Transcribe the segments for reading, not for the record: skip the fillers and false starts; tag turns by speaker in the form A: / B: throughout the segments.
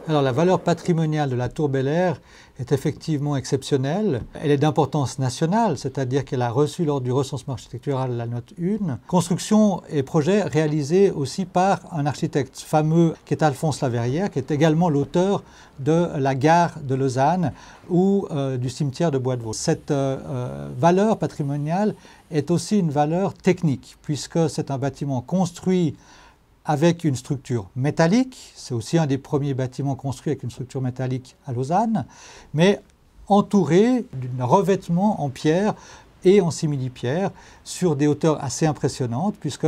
A: Alors la valeur patrimoniale de la Tour Bel-Air est effectivement exceptionnelle. Elle est d'importance nationale, c'est-à-dire qu'elle a reçu lors du recensement architectural la note 1. Construction et projet réalisés aussi par un architecte fameux qui est Alphonse Laverrière, qui est également l'auteur de la gare de Lausanne ou du cimetière de Bois-de-Vaux. Cette valeur patrimoniale est aussi une valeur technique, puisque c'est un bâtiment construit avec une structure métallique. C'est aussi un des premiers bâtiments construits avec une structure métallique à Lausanne, mais entouré d'un revêtement en pierre et en simili-pierre sur des hauteurs assez impressionnantes, puisque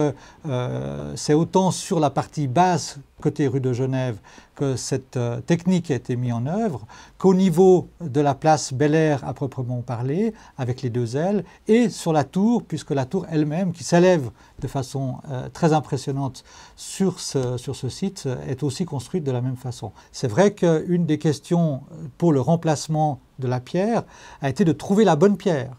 A: c'est autant sur la partie basse côté rue de Genève que cette technique a été mise en œuvre, qu'au niveau de la place Bel-Air à proprement parler, avec les deux ailes, et sur la tour, puisque la tour elle-même, qui s'élève de façon très impressionnante sur ce site, est aussi construite de la même façon. C'est vrai qu'une des questions pour le remplacement de la pierre a été de trouver la bonne pierre.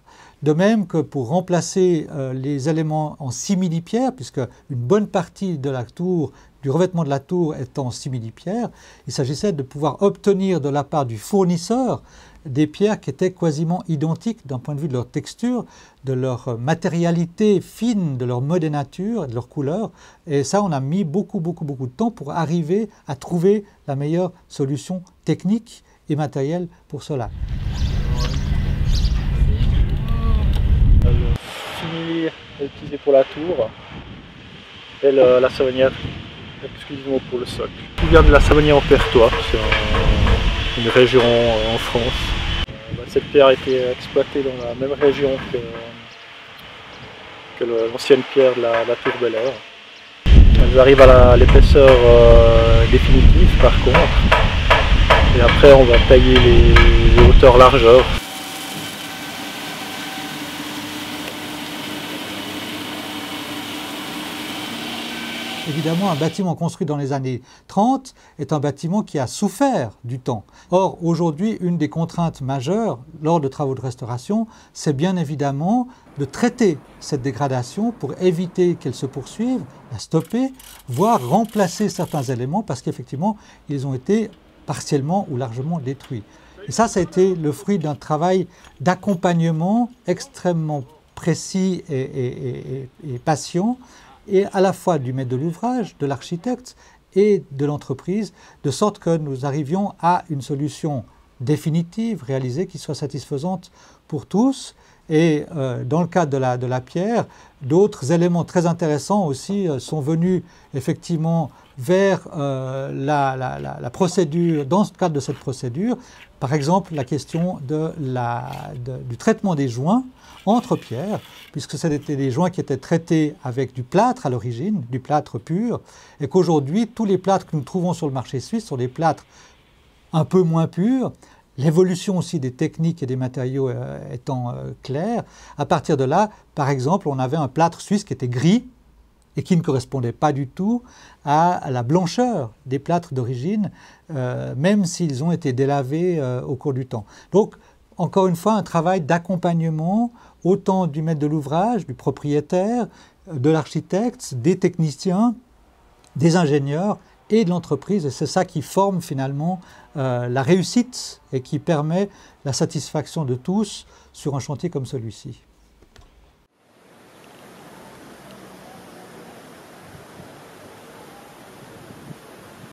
A: De même que pour remplacer les éléments en simili-pierre, puisque une bonne partie de la tour, du revêtement de la tour est en simili-pierre, il s'agissait de pouvoir obtenir de la part du fournisseur des pierres qui étaient quasiment identiques d'un point de vue de leur texture, de leur matérialité fine, de leur modénature, de leur couleur. Et ça, on a mis beaucoup de temps pour arriver à trouver la meilleure solution technique et matérielle pour cela.
B: Le fini est utilisé pour la tour et la savonnière exclusivement pour le socle. Tout vient de la savonnière en Pertois, c'est une région en France. Cette pierre a été exploitée dans la même région que l'ancienne pierre de la Tour Bel-Air. Elles arrivent à l'épaisseur définitive par contre, et après on va tailler les hauteurs largeur.
A: Évidemment, un bâtiment construit dans les années 30 est un bâtiment qui a souffert du temps. Or, aujourd'hui, une des contraintes majeures lors de travaux de restauration, c'est bien évidemment de traiter cette dégradation pour éviter qu'elle se poursuive, la stopper, voire remplacer certains éléments parce qu'effectivement, ils ont été partiellement ou largement détruits. Et ça a été le fruit d'un travail d'accompagnement extrêmement précis et patient, et à la fois du maître de l'ouvrage, de l'architecte et de l'entreprise, de sorte que nous arrivions à une solution définitive, réalisée, qui soit satisfaisante pour tous. Et dans le cadre de la pierre, d'autres éléments très intéressants aussi sont venus effectivement vers la procédure, dans le cadre de cette procédure. Par exemple, la question du traitement des joints entre pierres, puisque c'était des joints qui étaient traités avec du plâtre à l'origine, du plâtre pur, et qu'aujourd'hui, tous les plâtres que nous trouvons sur le marché suisse sont des plâtres un peu moins purs. L'évolution aussi des techniques et des matériaux étant claire, à partir de là, par exemple, on avait un plâtre suisse qui était gris et qui ne correspondait pas du tout à la blancheur des plâtres d'origine, même s'ils ont été délavés au cours du temps. Donc, encore une fois, un travail d'accompagnement, autant du maître de l'ouvrage, du propriétaire, de l'architecte, des techniciens, des ingénieurs et de l'entreprise. Et c'est ça qui forme finalement la réussite et qui permet la satisfaction de tous sur un chantier comme celui-ci.